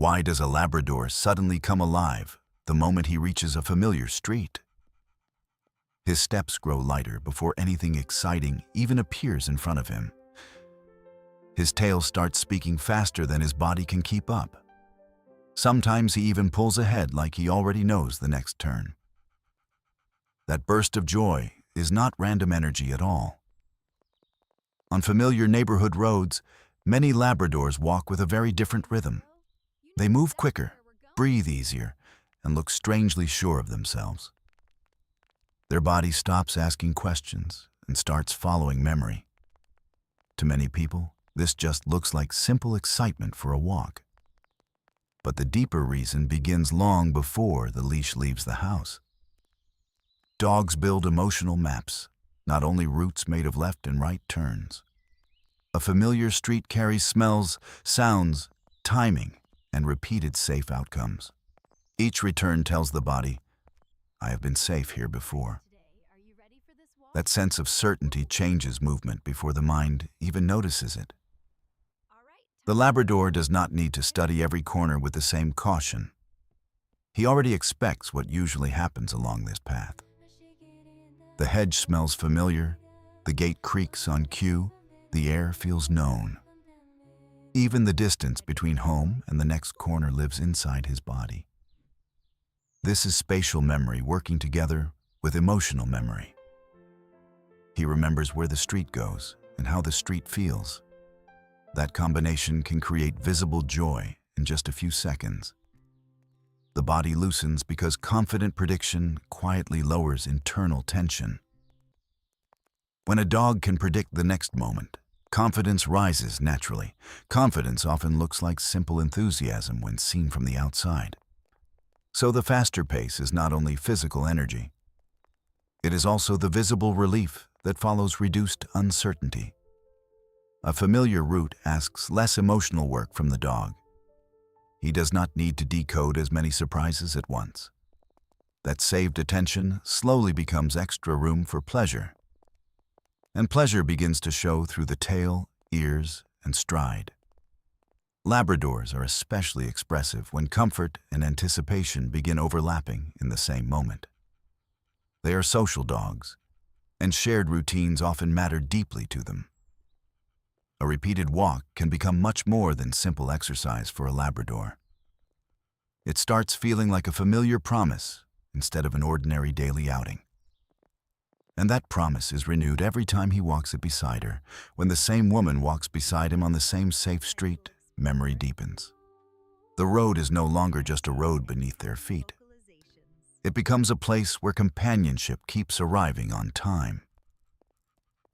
Why does a Labrador suddenly come alive the moment he reaches a familiar street? His steps grow lighter before anything exciting even appears in front of him. His tail starts speaking faster than his body can keep up. Sometimes he even pulls ahead like he already knows the next turn. That burst of joy is not random energy at all. On familiar neighborhood roads, many Labradors walk with a very different rhythm. They move quicker, breathe easier, and look strangely sure of themselves. Their body stops asking questions and starts following memory. To many people, this just looks like simple excitement for a walk. But the deeper reason begins long before the leash leaves the house. Dogs build emotional maps, not only routes made of left and right turns. A familiar street carries smells, sounds, timing, and repeated safe outcomes. Each return tells the body, I have been safe here before. That sense of certainty changes movement before the mind even notices it. The Labrador does not need to study every corner with the same caution. He already expects what usually happens along this path. The hedge smells familiar, the gate creaks on cue, the air feels known. Even the distance between home and the next corner lives inside his body. This is spatial memory working together with emotional memory. He remembers where the street goes and how the street feels. That combination can create visible joy in just a few seconds. The body loosens because confident prediction quietly lowers internal tension. When a dog can predict the next moment, confidence rises naturally. Confidence often looks like simple enthusiasm when seen from the outside. So the faster pace is not only physical energy, it is also the visible relief that follows reduced uncertainty. A familiar route asks less emotional work from the dog. He does not need to decode as many surprises at once. That saved attention slowly becomes extra room for pleasure. And pleasure begins to show through the tail, ears, and stride. Labradors are especially expressive when comfort and anticipation begin overlapping in the same moment. They are social dogs, and shared routines often matter deeply to them. A repeated walk can become much more than simple exercise for a Labrador. It starts feeling like a familiar promise instead of an ordinary daily outing. And that promise is renewed every time he walks it beside her. When the same woman walks beside him on the same safe street, memory deepens. The road is no longer just a road beneath their feet. It becomes a place where companionship keeps arriving on time.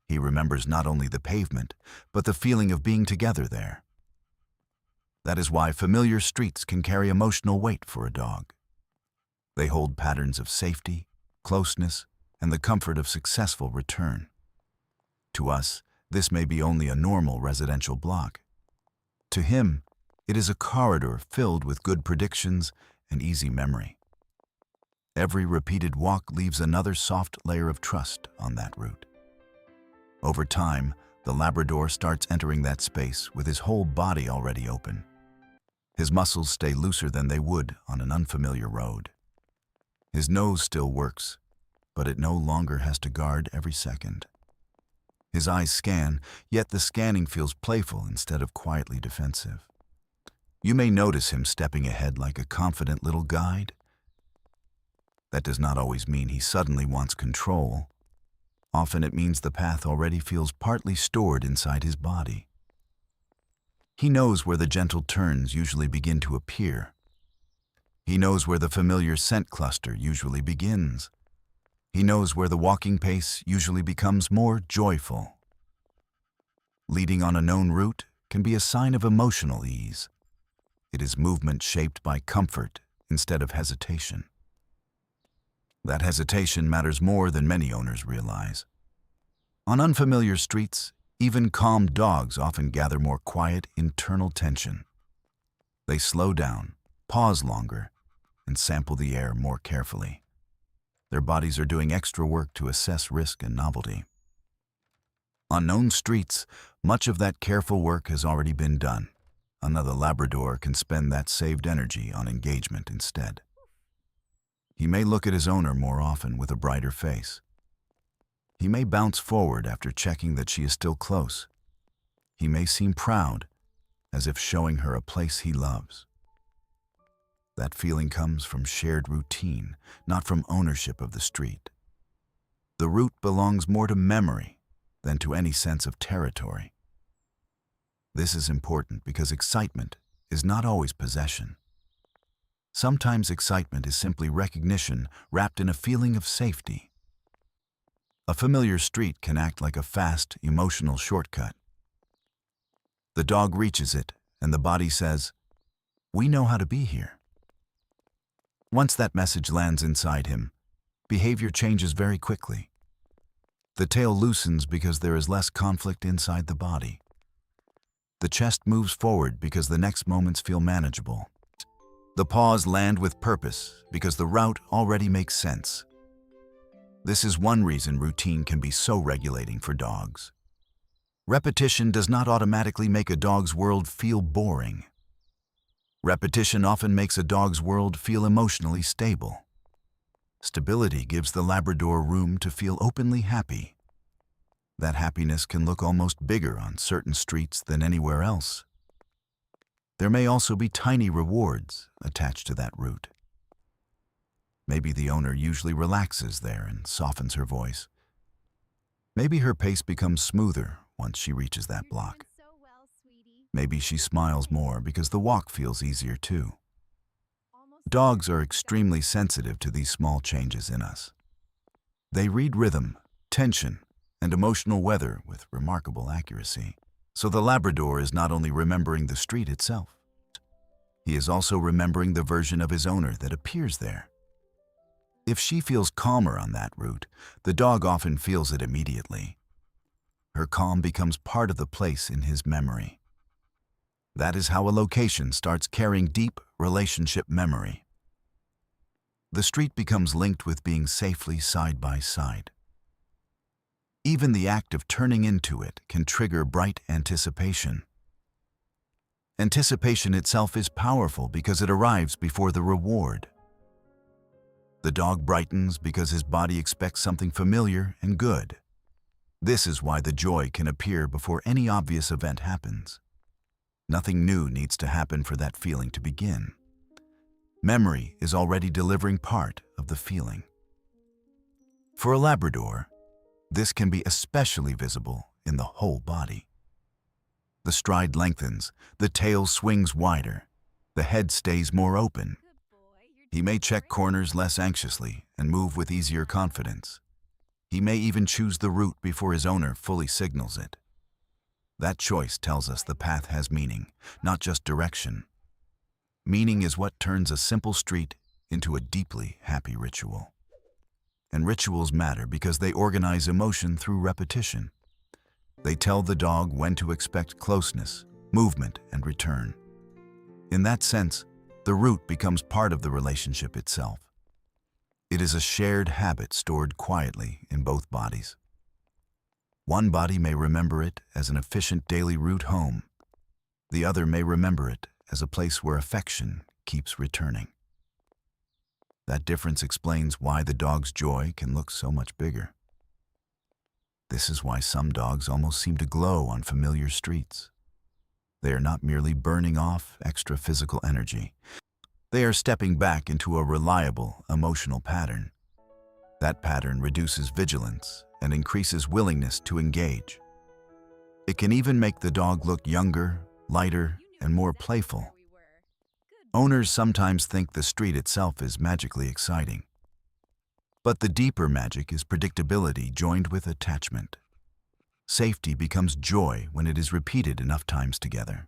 He remembers not only the pavement, but the feeling of being together there. That is why familiar streets can carry emotional weight for a dog. They hold patterns of safety, closeness, and the comfort of successful return. To us, this may be only a normal residential block. To him, it is a corridor filled with good predictions and easy memory. Every repeated walk leaves another soft layer of trust on that route. Over time, the Labrador starts entering that space with his whole body already open. His muscles stay looser than they would on an unfamiliar road. His nose still works, but it no longer has to guard every second. His eyes scan, yet the scanning feels playful instead of quietly defensive. You may notice him stepping ahead like a confident little guide. That does not always mean he suddenly wants control. Often it means the path already feels partly stored inside his body. He knows where the gentle turns usually begin to appear. He knows where the familiar scent cluster usually begins. He knows where the walking pace usually becomes more joyful. Leading on a known route can be a sign of emotional ease. It is movement shaped by comfort instead of hesitation. That hesitation matters more than many owners realize. On unfamiliar streets, even calm dogs often gather more quiet internal tension. They slow down, pause longer, and sample the air more carefully. Their bodies are doing extra work to assess risk and novelty. On known streets, much of that careful work has already been done. another Labrador can spend that saved energy on engagement instead. He may look at his owner more often with a brighter face. He may bounce forward after checking that she is still close. He may seem proud, as if showing her a place he loves. That feeling comes from shared routine, not from ownership of the street. The route belongs more to memory than to any sense of territory. This is important because excitement is not always possession. Sometimes excitement is simply recognition wrapped in a feeling of safety. A familiar street can act like a fast, emotional shortcut. The dog reaches it, and the body says, "We know how to be here." Once that message lands inside him, behavior changes very quickly. The tail loosens because there is less conflict inside the body. The chest moves forward because the next moments feel manageable. The paws land with purpose because the route already makes sense. This is one reason routine can be so regulating for dogs. Repetition does not automatically make a dog's world feel boring. Repetition often makes a dog's world feel emotionally stable. Stability gives the Labrador room to feel openly happy. That happiness can look almost bigger on certain streets than anywhere else. There may also be tiny rewards attached to that route. Maybe the owner usually relaxes there and softens her voice. Maybe her pace becomes smoother once she reaches that block. Maybe she smiles more because the walk feels easier too. Dogs are extremely sensitive to these small changes in us. They read rhythm, tension, and emotional weather with remarkable accuracy. So the Labrador is not only remembering the street itself, he is also remembering the version of his owner that appears there. If she feels calmer on that route, the dog often feels it immediately. Her calm becomes part of the place in his memory. That is how a location starts carrying deep relationship memory. The street becomes linked with being safely side by side. Even the act of turning into it can trigger bright anticipation. Anticipation itself is powerful because it arrives before the reward. The dog brightens because his body expects something familiar and good. This is why the joy can appear before any obvious event happens. Nothing new needs to happen for that feeling to begin. Memory is already delivering part of the feeling. For a Labrador, this can be especially visible in the whole body. The stride lengthens, the tail swings wider, the head stays more open. He may check corners less anxiously and move with easier confidence. He may even choose the route before his owner fully signals it. That choice tells us the path has meaning, not just direction. Meaning is what turns a simple street into a deeply happy ritual. And rituals matter because they organize emotion through repetition. They tell the dog when to expect closeness, movement, and return. In that sense, the route becomes part of the relationship itself. It is a shared habit stored quietly in both bodies. One body may remember it as an efficient daily route home. The other may remember it as a place where affection keeps returning. That difference explains why the dog's joy can look so much bigger. This is why some dogs almost seem to glow on familiar streets. They are not merely burning off extra physical energy. They are stepping back into a reliable emotional pattern. That pattern reduces vigilance and increases willingness to engage. It can even make the dog look younger, lighter, and more playful. Owners sometimes think the street itself is magically exciting. But the deeper magic is predictability joined with attachment. Safety becomes joy when it is repeated enough times together.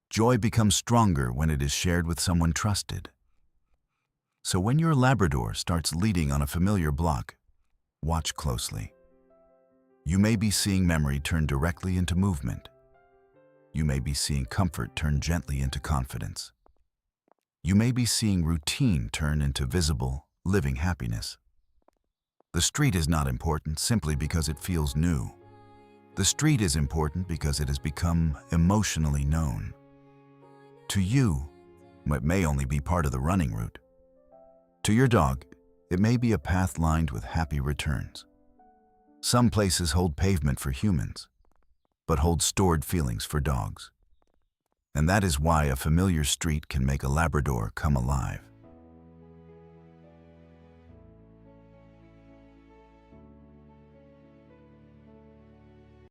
Joy becomes stronger when it is shared with someone trusted. So when your Labrador starts leading on a familiar block, watch closely. You may be seeing memory turn directly into movement. You may be seeing comfort turn gently into confidence. You may be seeing routine turn into visible, living happiness. The street is not important simply because it feels new. The street is important because it has become emotionally known. To you, it may only be part of the running route. To your dog, it may be a path lined with happy returns. Some places hold pavement for humans, but hold stored feelings for dogs. And that is why a familiar street can make a Labrador come alive.